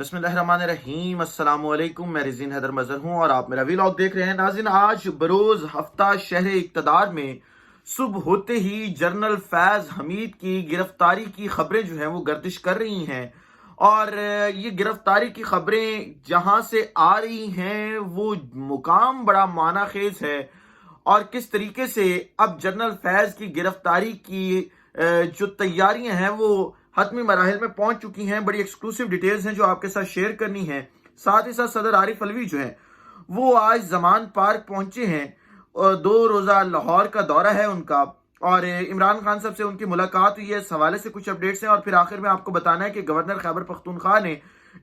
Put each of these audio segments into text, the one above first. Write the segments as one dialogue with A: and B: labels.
A: बिस्मिल्लाहिर्रहमानिर्रहीम। अस्सलाम वालेकुम। मैं रिज़ीन हैदर मज़हर हूँ और आप मेरा व्लॉग देख रहे हैं। नाज़रीन, आज बरोज़ हफ्ता शहर इक़्तिदार में सुबह होते ही जनरल फैज़ हमीद की गिरफ्तारी की खबरें जो हैं वो गर्दिश कर रही हैं। और ये गिरफ्तारी की खबरें जहाँ से आ रही हैं वो मुकाम बड़ा माना खेज है। और किस तरीके से अब जनरल फैज़ की गिरफ्तारी की जो तैयारियां हैं वो हतमी मराहिल में पहुंच चुकी हैं। बड़ी एक्सक्लूसिव डिटेल्स हैं जो आपके साथ शेयर करनी है। साथ ही साथ सदर आरिफ अलवी जो है वो आज जमान पार्क पहुंचे हैं और 2 रोजा लाहौर का दौरा है उनका, और इमरान खान साहब से उनकी मुलाकात हुई है। इस हवाले से कुछ अपडेट्स हैं और फिर आखिर में आपको बताना है कि गवर्नर खैबर पख्तूनख्वा ने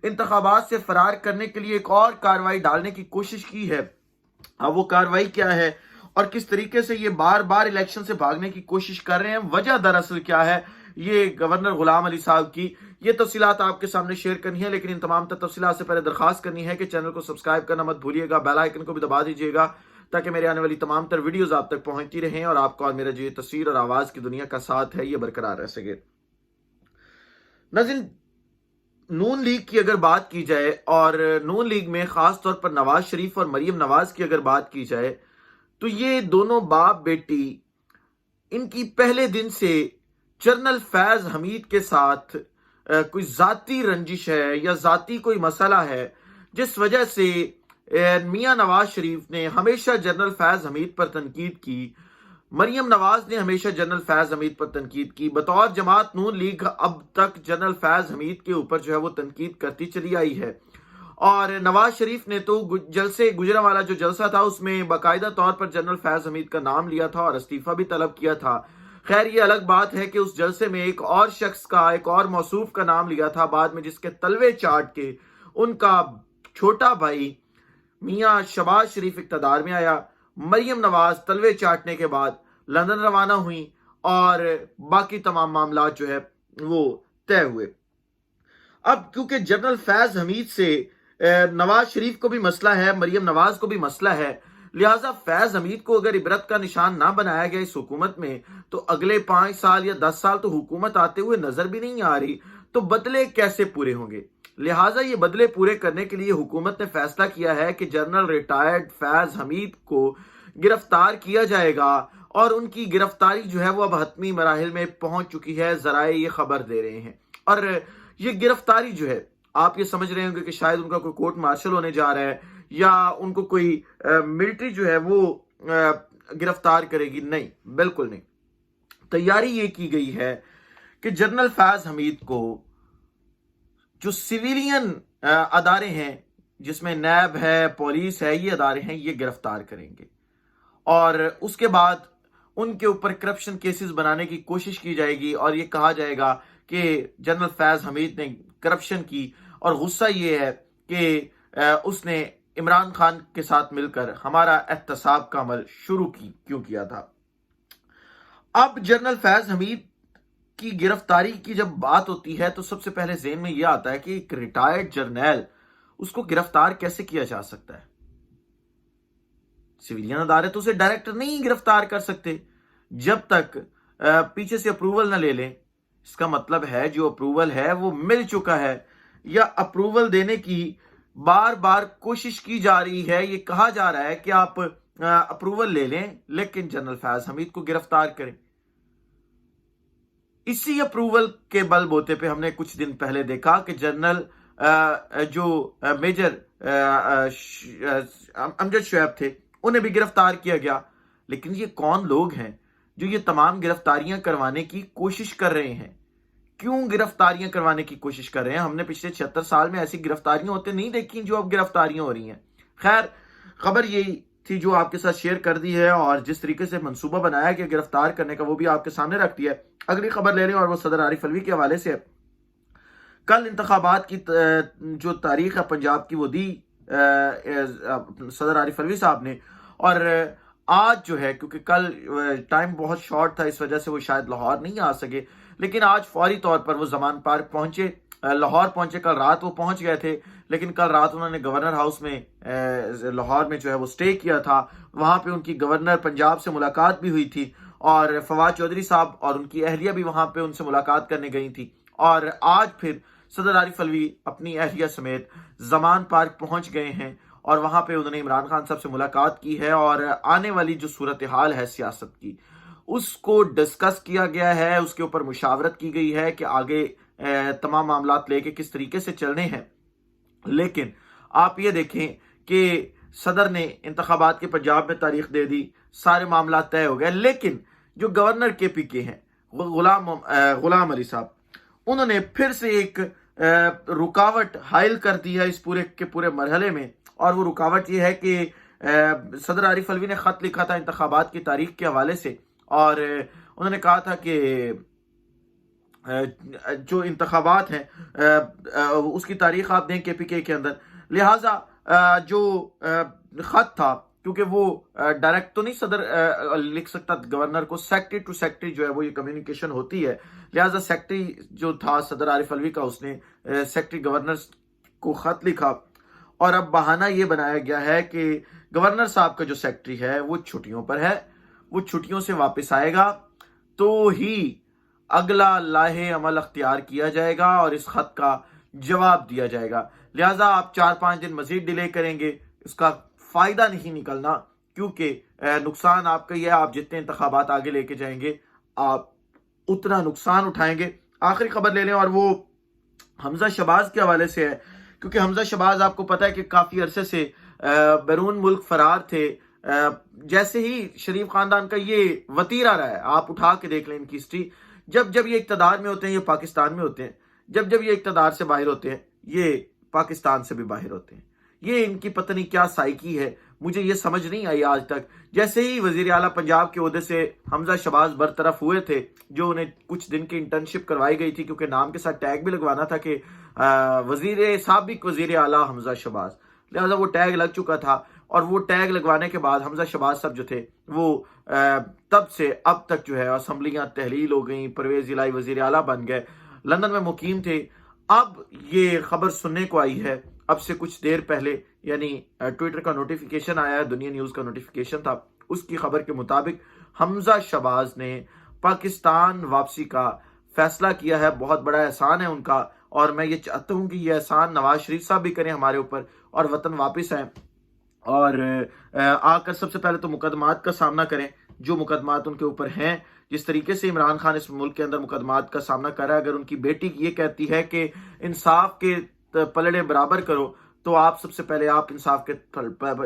A: इंतखाबात से फरार करने के लिए एक और कार्रवाई डालने की कोशिश की है। अब वो कार्रवाई क्या है और किस तरीके से ये बार बार इलेक्शन से भागने की कोशिश कर रहे हैं, वजह दरअसल क्या है, ये गवर्नर गुलाम अली साहब की ये तफसीलात आपके सामने शेयर करनी है। लेकिन इन तमाम तफसीलात से पहले दरखास्त करनी है कि चैनल को सब्सक्राइब करना मत भूलिएगा, बेल आइकन को भी दबा दीजिएगा ताकि मेरे आने वाली तमाम तर वीडियोस आप तक पहुंचती रहें और आपको और मेरा जो ये तस्वीर और आवाज की दुनिया का साथ है ये बरकरार रह सके। नाज़रीन, नून लीग की अगर बात की जाए और नून लीग में खास तौर पर नवाज शरीफ और मरियम नवाज की अगर बात की जाए तो ये दोनों बाप बेटी, इनकी पहले दिन से जनरल फैज हमीद के साथ कोई जाती रंजिश है या जाती कोई मसला है, जिस वजह से मियां नवाज शरीफ ने हमेशा जनरल फैज हमीद पर तनकीद की, मरियम नवाज ने हमेशा जनरल फैज हमीद पर तनकीद की। बतौर जमात नून लीग अब तक जनरल फैज हमीद के ऊपर जो है वो तनकीद करती चली आई है। और नवाज शरीफ ने तो जलसे गुजरांवाला जो जलसा था उसमें बाकायदा तौर पर जनरल फैज हमीद का नाम लिया था और इस्तीफा भी तलब किया था। खैर, ये अलग बात है कि उस जलसे में एक और शख्स का, एक और मौसूफ का नाम लिया था बाद में, जिसके तलवे चाट के उनका छोटा भाई मियां शबाज शरीफ इक़्तिदार में आया। मरियम नवाज तलवे चाटने के बाद लंदन रवाना हुई और बाकी तमाम मामला जो है वो तय हुए। अब क्योंकि जनरल फैज हमीद से नवाज शरीफ को भी मसला है, मरियम नवाज को भी मसला है, लिहाजा फैज हमीद को अगर इबरत का निशान ना बनाया गया इस हुकूमत में तो अगले 5 साल या 10 साल तो हुकूमत आते हुए नजर भी नहीं आ रही, तो बदले कैसे पूरे होंगे। लिहाजा ये बदले पूरे करने के लिए हुकूमत ने फैसला किया है कि जनरल रिटायर्ड फैज हमीद को गिरफ्तार किया जाएगा और उनकी गिरफ्तारी जो है वो अब हतमी मराहिल में पहुंच चुकी है। जराए ये खबर दे रहे हैं और ये गिरफ्तारी जो है आप ये समझ रहे होंगे कि शायद उनका कोई कोर्ट मार्शल होने जा रहा है या उनको कोई मिलिट्री जो है वो गिरफ्तार करेगी। नहीं, बिल्कुल नहीं। तैयारी ये की गई है कि जनरल फैज हमीद को जो सिविलियन अदारे हैं जिसमें नैब है, पुलिस है, ये अदारे हैं, ये गिरफ्तार करेंगे और उसके बाद उनके ऊपर करप्शन केसेस बनाने की कोशिश की जाएगी और ये कहा जाएगा कि जनरल फैज हमीद ने करप्शन की और गुस्सा ये है कि उसने इमरान खान के साथ मिलकर हमारा एहतसाब का अमल शुरू क्यों किया था। अब जनरल फैज हमीद की गिरफ्तारी की जब बात होती है तो सबसे पहले ज़हन में यह आता है कि एक रिटायर्ड जर्नैल, उसको गिरफ्तार कैसे किया जा सकता है। सिविलियन अदारे तो उसे डायरेक्ट नहीं गिरफ्तार कर सकते जब तक पीछे से अप्रूवल न ले लें। इसका मतलब है जो अप्रूवल है वो मिल चुका है या अप्रूवल देने की बार बार कोशिश की जा रही है। ये कहा जा रहा है कि आप अप्रूवल ले लें लेकिन जनरल फैज हमीद को गिरफ्तार करें। इसी अप्रूवल के बलबूते पे हमने कुछ दिन पहले देखा कि जनरल जो मेजर अमजद शुएब थे उन्हें भी गिरफ्तार किया गया। लेकिन ये कौन लोग हैं जो ये तमाम गिरफ्तारियां करवाने की कोशिश कर रहे हैं? क्यों गिरफ्तारियां करवाने की कोशिश कर रहे हैं? हमने पिछले 76 साल में ऐसी गिरफ्तारियां होते नहीं देखी जो अब गिरफ्तारियां हो रही हैं। खैर, खबर यही थी जो आपके साथ शेयर कर दी है और जिस तरीके से मंसूबा बनाया कि गिरफ्तार करने का वो भी आपके सामने रख दिया है। अगली खबर ले रहे हैं और वो सदर आरिफ अलवी के हवाले से। कल इंतखाबात की जो तारीख है पंजाब की वो दी सदर आरिफ अलवी साहब ने, और आज जो है क्योंकि कल टाइम बहुत शॉर्ट था इस वजह से वो शायद लाहौर नहीं आ सके, लेकिन आज फौरी तौर पर वो जमान पार्क पहुंचे, लाहौर पहुंचे। कल रात वो पहुंच गए थे लेकिन कल रात उन्होंने गवर्नर हाउस में लाहौर में जो है वो स्टे किया था। वहां पे उनकी गवर्नर पंजाब से मुलाकात भी हुई थी और फवाद चौधरी साहब और उनकी अहलिया भी वहां पे उनसे मुलाकात करने गई थी। और आज फिर صدر عارف الوی اپنی اہلیہ سمیت زمان پارک پہنچ گئے ہیں اور وہاں پہ انہوں نے عمران خان صاحب سے ملاقات کی ہے اور آنے والی جو صورتحال ہے سیاست کی اس کو ڈسکس کیا گیا ہے، اس کے اوپر مشاورت کی گئی ہے کہ آگے تمام معاملات لے کے کس طریقے سے چلنے ہیں۔ لیکن آپ یہ دیکھیں کہ صدر نے انتخابات کے پنجاب میں تاریخ دے دی، سارے معاملات طے ہو گئے، لیکن جو گورنر کے پی کے ہیں غلام علی صاحب، انہوں نے پھر سے ایک رکاوٹ حائل کر دی ہے اس پورے کے پورے مرحلے میں، اور وہ رکاوٹ یہ ہے کہ صدر عارف الوی نے خط لکھا تھا انتخابات کی تاریخ کے حوالے سے، اور انہوں نے کہا تھا کہ جو انتخابات ہیں اس کی تاریخ آپ دیں کے پی کے اندر، لہٰذا جو خط تھا کیونکہ وہ ڈائریکٹ تو نہیں صدر لکھ سکتا گورنر کو، سیکٹری ٹو سیکٹری جو ہے وہ یہ کمیونیکیشن ہوتی ہے، لہٰذا سیکٹری جو تھا صدر عارف الوی کا اس نے سیکٹری گورنر کو خط لکھا، اور اب بہانہ یہ بنایا گیا ہے کہ گورنر صاحب کا جو سیکٹری ہے وہ چھٹیوں پر ہے، وہ چھٹیوں سے واپس آئے گا تو ہی اگلا لاہے عمل اختیار کیا جائے گا اور اس خط کا جواب دیا جائے گا، لہٰذا آپ 4-5 دن مزید ڈیلے کریں گے، اس کا فائدہ نہیں نکلنا، کیونکہ نقصان آپ کا یہ ہے، آپ جتنے انتخابات آگے لے کے جائیں گے آپ اتنا نقصان اٹھائیں گے۔ آخری خبر لے لیں اور وہ حمزہ شہباز کے حوالے سے ہے، کیونکہ حمزہ شہباز آپ کو پتہ ہے کہ کافی عرصے سے بیرون ملک فرار تھے، جیسے ہی شریف خاندان کا یہ وتیرہ رہا ہے، آپ اٹھا کے دیکھ لیں ان کی ہسٹری، جب یہ اقتدار میں ہوتے ہیں یہ پاکستان میں ہوتے ہیں، جب یہ اقتدار سے باہر ہوتے ہیں یہ پاکستان سے بھی باہر ہوتے ہیں، یہ ان کی پتہ نہیں کیا سائیکی ہے، مجھے یہ سمجھ نہیں آئی آج تک۔ جیسے ہی وزیر اعلیٰ پنجاب کے عہدے سے حمزہ شہباز برطرف ہوئے تھے، جو انہیں کچھ دن کی انٹرنشپ کروائی گئی تھی، کیونکہ نام کے ساتھ ٹیگ بھی لگوانا تھا کہ سابق وزیر اعلیٰ حمزہ شہباز، لہٰذا وہ ٹیگ لگ چکا تھا، اور وہ ٹیگ لگوانے کے بعد حمزہ شہباز صاحب جو تھے وہ تب سے اب تک جو ہے اسمبلیاں تحلیل ہو گئیں، پرویز الہی وزیر اعلیٰ بن گئے، لندن میں مقیم تھے۔ اب یہ خبر سننے کو آئی ہے، اب سے کچھ دیر پہلے، یعنی ٹویٹر کا نوٹیفیکیشن آیا ہے، دنیا نیوز کا نوٹیفیکیشن تھا، اس کی خبر کے مطابق حمزہ شہباز نے پاکستان واپسی کا فیصلہ کیا ہے۔ بہت بڑا احسان ہے ان کا، اور میں یہ چاہتا ہوں کہ یہ احسان نواز شریف صاحب بھی کریں ہمارے اوپر، اور وطن واپس آئیں اور آ کر سب سے پہلے تو مقدمات کا سامنا کریں، جو مقدمات ان کے اوپر ہیں۔ جس طریقے سے عمران خان اس ملک کے اندر مقدمات کا سامنا کر رہا ہے، اگر ان کی بیٹی یہ کہتی ہے کہ انصاف کے پلڑے برابر کرو، تو آپ سب سے پہلے آپ انصاف کے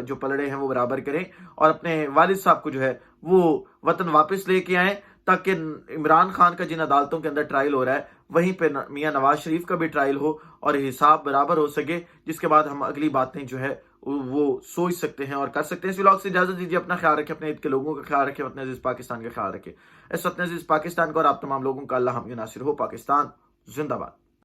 A: جو پلڑے ہیں وہ برابر کریں، اور اپنے والد صاحب کو جو ہے وہ وطن واپس لے کے آئیں، تاکہ عمران خان کا جن عدالتوں کے اندر ٹرائل ہو رہا ہے وہیں پہ میاں نواز شریف کا بھی ٹرائل ہو اور حساب برابر ہو سکے، جس کے بعد ہم اگلی باتیں جو ہے وہ سوچ سکتے ہیں اور کر سکتے ہیں۔ اس ولاگ سے اجازت دیجیے، اپنا خیال رکھیں، اپنے عید کے لوگوں کا خیال رکھیں، اپنے عزیز پاکستان کا خیال رکھیں۔ اس وطن عزیز پاکستان کو اور آپ تمام لوگوں کا اللہ حامی ناصر ہو۔ پاکستان زندہ باد۔